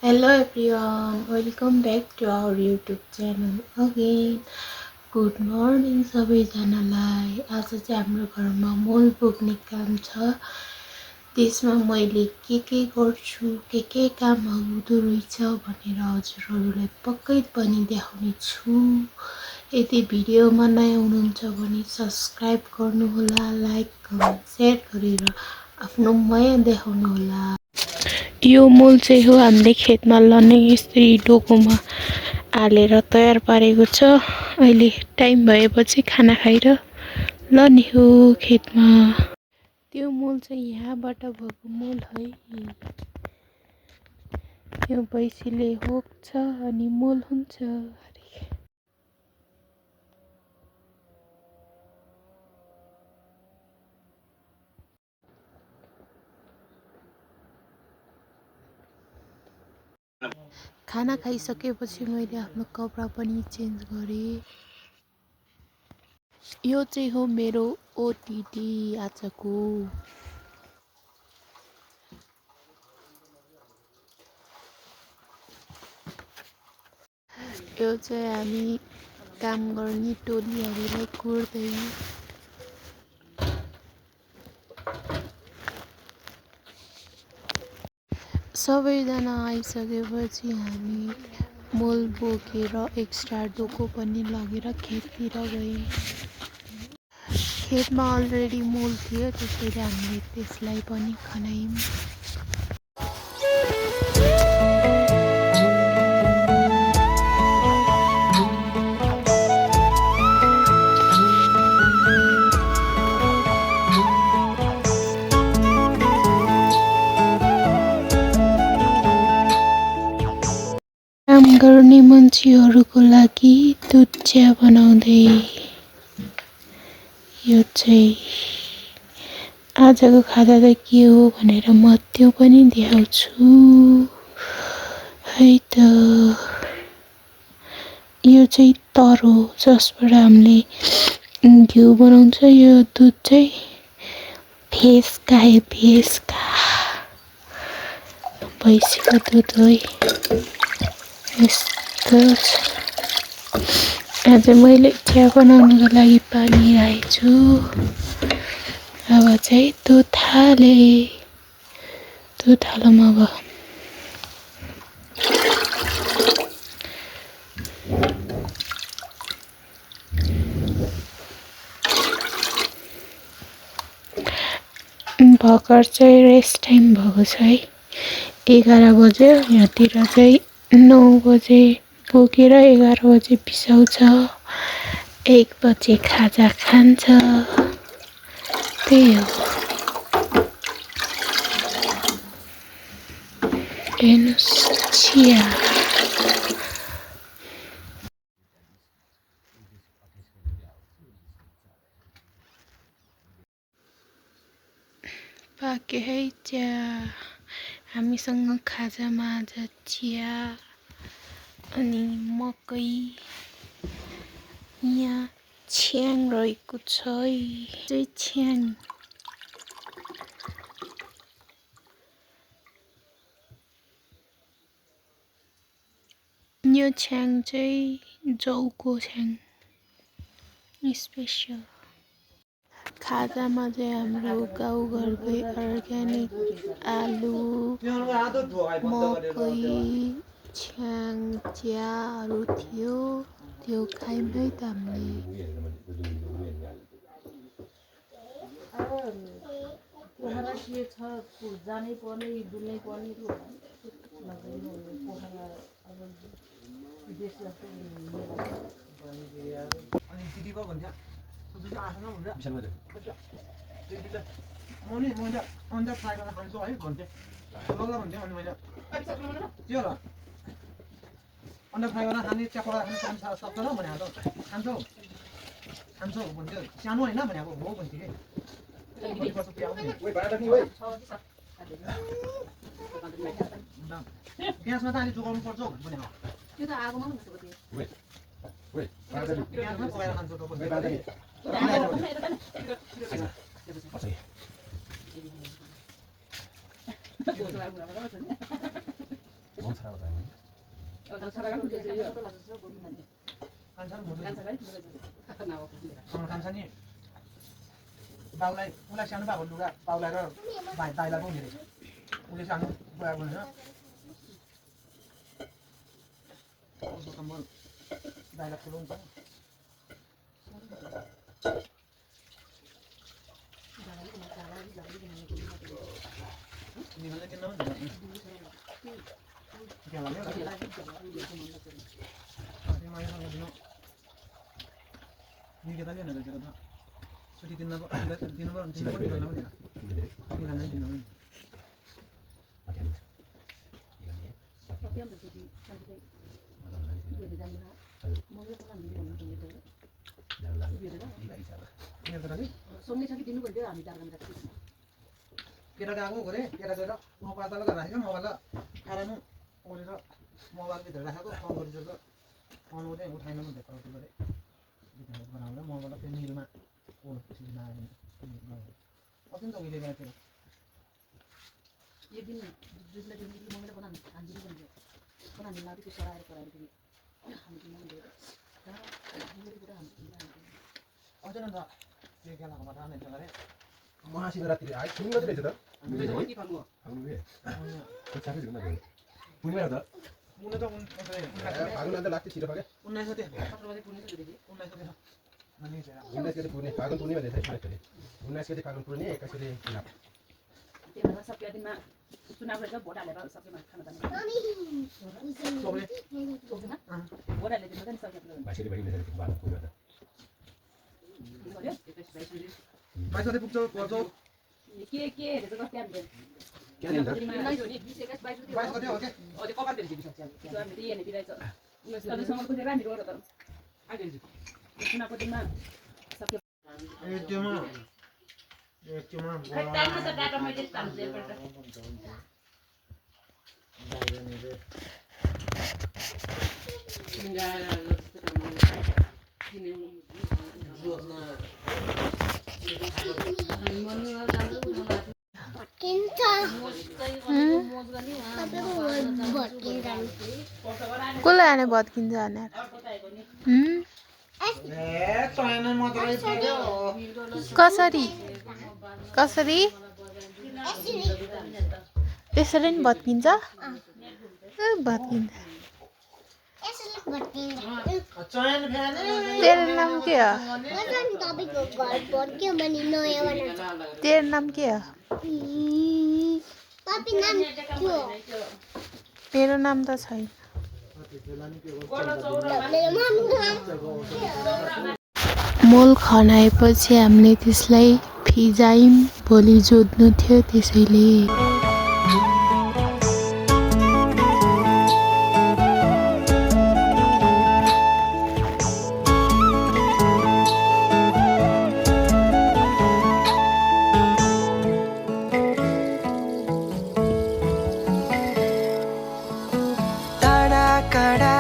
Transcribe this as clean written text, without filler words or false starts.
Hello everyone, welcome back to our YouTube channel again. Good morning सबैजनालाई। आज चाहिँ हाम्रो घरमा मल बोक्ने काम छ। त्यसमा मैले के गर्छु, के कामहरू हुँदो रहेछ भनेर हजुरहरूलाई पक्कै पनि देखाउने छु। यदि भिडियोमा नयाँ हुनुहुन्छ भने सब्स्क्राइब गर्नुहोला, लाइक कमेन्ट शेयर गरेर आफ्नो माया देखाउनुहोला। यो मल चाहिँ हो हामीले खेतमा लने यसरी डोकोमा हालेर तयार पारेको छ। अहिले टाइम भएपछि खाना खाएर लने हो खेतमा। त्यो मल चाहिँ यहाँबाट भएको मल है। यो भैँसीले होक्छ अनि मल हुन्छ। खाना खाइसकेपछि मैले आफ्नो कपडा पनि चेन्ज गरेँ। यो चाहिँ हो मेरो ओटिटी आजको। यो चाहिँ हामी काम गर्ने टोलीहरूलाई कुर्दै सबैजना आइसकेपछि हामी मल बोकेर एक्स्ट्रा डोको पनि लगेर खेततिर गयौँ। खेतमा अलरेडी मल थियो, त्यसैले हामीले त्यसलाई पनि खनायौँ। काम गर्ने मान्छेहरूको लागि दुध चिया बनाउँदै। यो चाहिँ आजको खाजा त के हो भनेर म त्यो पनि देखाउँछु है त। यो चाहिँ तरो जसबाट हामीले घिउ बनाउँछ। यो दुध चाहिँ भैँसका है, भैँसका भैँसीको दुध हो। यस्तो आज मैले चिया बनाउनको लागि पानी राखेको छु। अब चाहिँ दुध हालेँ। दुध हालौँ अब। भर्खर चाहिँ रेस्ट टाइम भएको छ है। 11 बज्यो। यहाँतिर चाहिँ 9 बजे बोकेर 11 बजे बिसाउँछ। 1 बजे खाजा खान्छ। त्यही हो। हेर्नुहोस् चिया। पाक्यो है चिया। हामीसँग खाजामा आज चिया अनि मकै। यहाँ छ्याङ रहेको छ है। चाहिँ छ्याङ। यो छ्याङ चाहिँ जौको छ्याङ स्पेसल। खाजामा चाहिँ हाम्रो गाउँघरकै अर्ग्यानिक आलु, मकै, छ्याङ, चियाहरू थियो। त्यो खायौँ है त हामीले। अन्डा फ्राई गरेर खाने च्यापडा खाने सक्छ र भने खान्छौ खान्छौ भन्थ्यो। सानो होइन भनेको हो भन्थ्यो कि ग्यासमा त अहिले जोगाउनु पर्छ भनेको त्यो त आगोमा पनि ग्यासमा पकाएर खान्छौ त खान्छ नि बाउलाई उसलाई सानो बाबु लुगा बाउलाई र दाइलाई पनि दिएको उसले सानो बुवा हुन्छ कम्बल दाइलाई ठुलो हुन्छ निकाल्ने किन्न पनि के लाग्यो निकेता नि भनेर त्यो त सुटी दिनु केटा गएको गरे केटा गएर मोबाइल तल राखेको मोबाइल खाएर ओरेर मोबाइलभित्र राखेको फोन गरिसक्यो फोन चाहिँ उठाएन म भेट्छ गरे बनाउँदा मोबाइल त्यो निलमा अत्यन्त उहिले गएको थियो अझै न त त्यो गेलाकोमा रामेछ गरे महाशिवरात्रि आइ सुन्नु मात्रै रहेछ त पुण्य त मुने त फागुन अन्त लाग्छ छिटो क्या 19 गते 19 गते पुर्ने फागुन पुर्ने भन्दै थियो 19 गते फागुन पुर्ने 21 गते चुनाव रहेछ भोट हालेर सबैमा खाना जाने भोट हालेर दिनु पनि सक्यो भाषाले बढी मेसेज बात पुग्यो त बाइसले पुग्छ पर्छौ के हेरेछ कति हामीले क्यालेन्डर 22 गते हो के अझै कपाल धेरै दिनु सक्छ हामीले हेर्ने बिराइछ अझैसम्म कुनै राम्री हो र त आइदिन्छ चुनावको दिनमा सक्यो एकमा टाइममा त डाटा मैले तान्छु एकपल्ट कसलाई आने भत्किन्छ भने कसरी कसरी त्यसरी नि भत्किन्छ भत्किन्छ तेरो नाम के हो तेरो नाम के हो मेरो नाम त छैन मोल खनाएपछि हामीले त्यसलाई फिजायौँ भोलि जोत्नु थियो त्यसैले टाढा काँडा